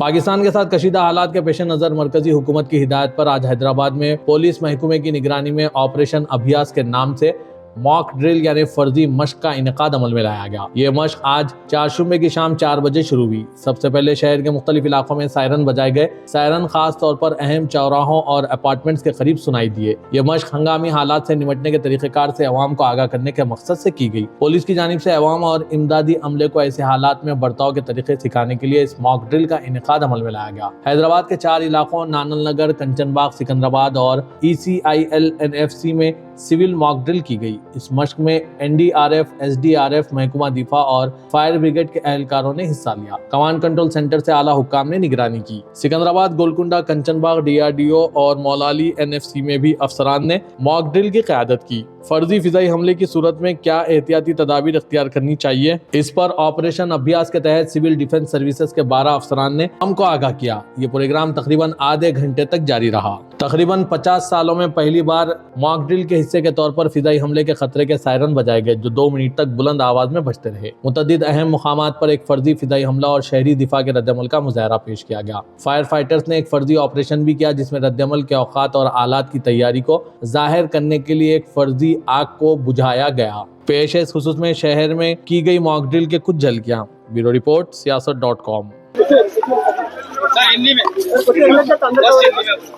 पाकिस्तान के साथ कशीदा हालात के पेश नज़र मरकजी हुकूमत की हिदायत पर आज हैदराबाद में पुलिस महकमे की निगरानी में ऑपरेशन अभ्यास के नाम से मॉक ड्रिल यानी फर्जी मश्क का इनेकाद अमल में लाया गया। ये मश्क आज चारशुम्बे की शाम 4 बजे शुरू हुई। सबसे पहले शहर के मुख्तलिफ इलाकों में सायरन बजाए गए। सायरन खास तौर पर अहम चौराहों और अपार्टमेंट्स के करीब सुनाई दिए। ये मश्क हंगामी हालात से निपटने के तरीक़ेकार से अवाम को आगाह करने के मकसद से की गई। पुलिस की जानिब से अवाम और इमदादी अमले को ऐसे हालात में बर्ताव के तरीके सिखाने के लिए इस मॉक ड्रिल का इनेकाद अमल में लाया गया। हैदराबाद के 4 इलाकों नानल नगर, कंचनबाग, सिकंदराबाद और ECILNFC में सिविल मॉक ड्रिल की गई। इस मश्क में NDRF, SDRF, महकमा दिफा और फायर ब्रिगेड के एहलकारों ने हिस्सा लिया। कमांड कंट्रोल सेंटर से आला हुक्काम ने निगरानी की। सिकंदराबाद, गोलकुंडा, कंचनबाग, DRDO और मौलाली NFC में भी अफसरान ने मॉक ड्रिल की क़यादत की। फर्जी फिजाई हमले की सूरत में क्या एहतियाती तदाबीर इख्तियार करनी चाहिए, इस पर ऑपरेशन अभ्यास के तहत सिविल डिफेंस सर्विसेज के 12 अफसरान ने हमको आगाह किया। ये प्रोग्राम तकरीबन आधे घंटे तक जारी रहा। तकरीबन 50 सालों में पहली बार मॉक ड्रिल के हिस्से के तौर पर फिजाई हमले के खतरे के सायरन बजाए गए, जो 2 मिनट तक बुलंद आवाज में बजते रहे। मुतअद्दिद अहम मुकामात पर एक फर्जी फिजाई हमला और शहरी दिफा के रद्दमल का मुजाहरा पेश किया गया। फायर फाइटर्स ने एक फर्जी ऑपरेशन भी किया, जिसमें रद्दमल के औकात और आलात की तैयारी को जाहिर करने के लिए एक फर्जी आग को बुझाया गया। पेश है इस खुसूस में शहर में की गई मॉक ड्रिल के कुछ झलकियां। Bureau report siyaasat.com।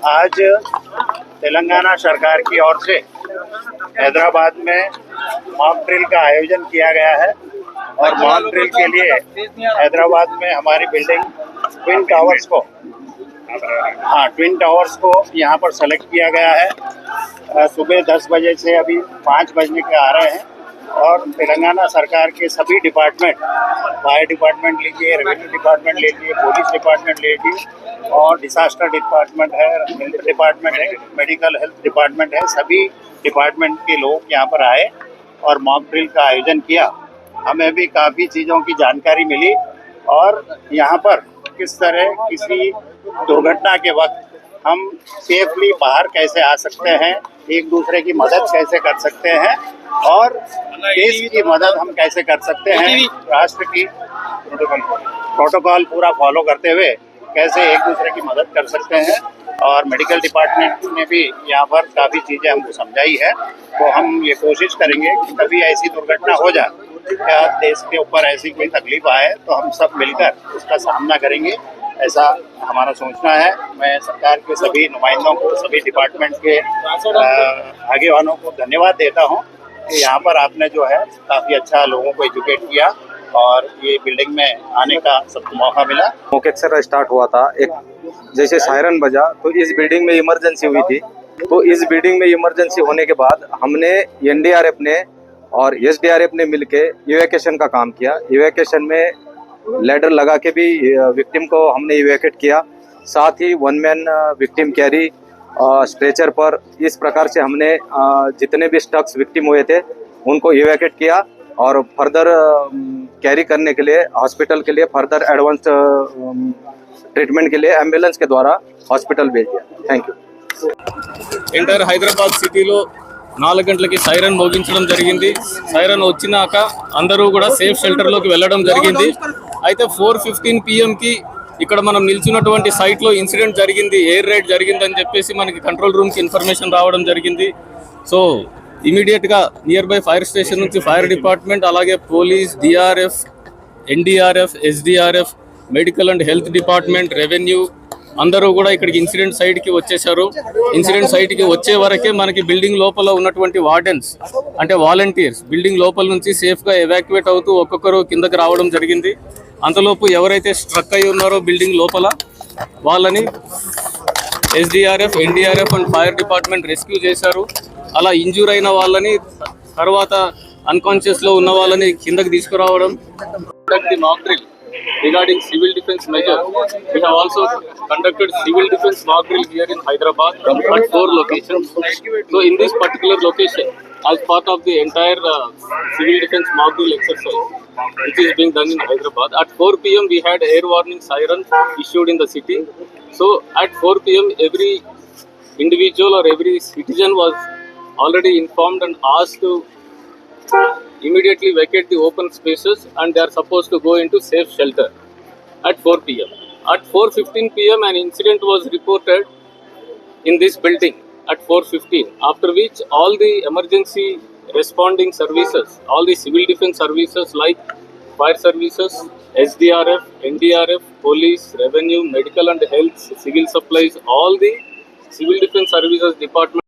आज तेलंगाना सरकार की ओर से हैदराबाद में मॉक ड्रिल का आयोजन किया गया है और मॉक ड्रिल के लिए हैदराबाद में हमारी बिल्डिंग ट्विन टावर्स को यहाँ पर सेलेक्ट किया गया है। सुबह 10 बजे से अभी 5 बजने के आ रहे हैं और तेलंगाना सरकार के सभी डिपार्टमेंट, फायर डिपार्टमेंट लीजिए, रेवेन्यू डिपार्टमेंट लीजिए, पुलिस डिपार्टमेंट लीजिए और डिजास्टर डिपार्टमेंट है, हेल्थ डिपार्टमेंट है, मेडिकल हेल्थ डिपार्टमेंट है, सभी डिपार्टमेंट के लोग यहाँ पर आए और मॉक ड्रिल का आयोजन किया। हमें भी काफ़ी चीज़ों की जानकारी मिली और यहाँ पर किस तरह किसी दुर्घटना के वक्त हम सेफली बाहर कैसे आ सकते हैं, एक दूसरे की मदद कैसे कर सकते हैं और देश की मदद हम कैसे कर सकते हैं, राष्ट्र की प्रोटोकॉल पूरा फॉलो करते हुए कैसे एक दूसरे की मदद कर सकते हैं। और मेडिकल डिपार्टमेंट ने भी यहाँ पर काफ़ी चीज़ें हमको समझाई है। तो हम ये कोशिश करेंगे कि कभी ऐसी दुर्घटना हो जाए या देश के ऊपर ऐसी कोई तकलीफ आए तो हम सब मिलकर उसका सामना करेंगे, ऐसा हमारा सोचना है। मैं सरकार के सभी नुमाइंदों को, सभी डिपार्टमेंट के आगेवानों को धन्यवाद देता हूं कि यहाँ पर आपने जो है काफ़ी अच्छा लोगों को एजुकेट किया और ये बिल्डिंग में आने का सबको मौका मिला। मौके से स्टार्ट हुआ था, एक जैसे सायरन बजा तो इस बिल्डिंग में इमरजेंसी हुई थी। तो इस बिल्डिंग में इमरजेंसी होने के बाद हमने NDRF ने और SDRF ने मिलके इवैक्यूएशन का काम किया। इवैक्यूएशन में लैडर लगा के भी विक्टिम को हमने इवैक्यूएट किया, साथ ही 1 मैन विक्टिम कैरी स्ट्रेचर पर। इस प्रकार से हमने जितने भी स्टक्स विक्टिम हुए थे उनको इवैक्यूएट किया और फर्दर कैरी करने के लिए हॉस्पिटल के लिए फर्दर एडवांस ट्रीटमेंट के लिए एम्बुलेंस के द्वारा हॉस्पिटल भेज दिया। Thank you. ఎంటర్ హైదరాబాద్ సిటీలో 4 గంటలకి సైరన్ మోగించడం జరిగింది. సైరన్ వచ్చినాక అందరూ కూడా సేఫ్ షెల్టర్లోకి వెళ్ళడం జరిగింది. అయితే 4:15 PM ఇక్కడ మనం నిల్చున్నటువంటి సైట్లో ఇన్సిడెంట్ జరిగింది, ఎయిర్ రైడ్ జరిగిందని చెప్పేసి మనకి కంట్రోల్ రూమ్కి ఇన్ఫర్మేషన్ రావడం జరిగింది. సో ఇమీడియట్గా నియర్ బై ఫైర్ స్టేషన్ నుంచి ఫైర్ డిపార్ట్మెంట్, అలాగే police, DRF, NDRF, SDRF, medical and health department, revenue అందరూ కూడా ఇక్కడికి ఇన్సిడెంట్ సైట్కి వచ్చేసారు. ఇన్సిడెంట్ సైట్కి వచ్చే వరకే మనకి బిల్డింగ్ లోపల ఉన్నటువంటి వార్డెన్స్ అంటే వాలంటీర్స్ బిల్డింగ్ లోపల నుంచి సేఫ్గా ఎవాక్యువేట్ అవుతూ ఒక్కొక్కరు కిందకి రావడం జరిగింది. అంతలోపు ఎవరైతే స్ట్రక్ అయి ఉన్నారో బిల్డింగ్ లోపల వాళ్ళని SDRF, NDRF and fire department rescue చేశారు. అలా ఇంజూర్ అయిన వాళ్ళని తర్వాత అన్కాన్షియస్లో ఉన్న వాళ్ళని కిందకి తీసుకురావడం. Mock drill regarding civil defense measure, we have also conducted civil defense mock drill here in Hyderabad at 4 locations. So in this particular location, as part of the entire civil defense mock drill exercise which is being done in Hyderabad, at 4 PM we had air warning siren issued in the city. So at 4 PM every individual or every citizen was already informed and asked to immediately vacate the open spaces and they are supposed to go into safe shelter at 4 PM. At 4:15 p.m., an incident was reported in this building at 4:15. After which, all the emergency responding services, all the civil defense services like fire services, SDRF, NDRF, police, revenue, medical and health, civil supplies, all the civil defense services department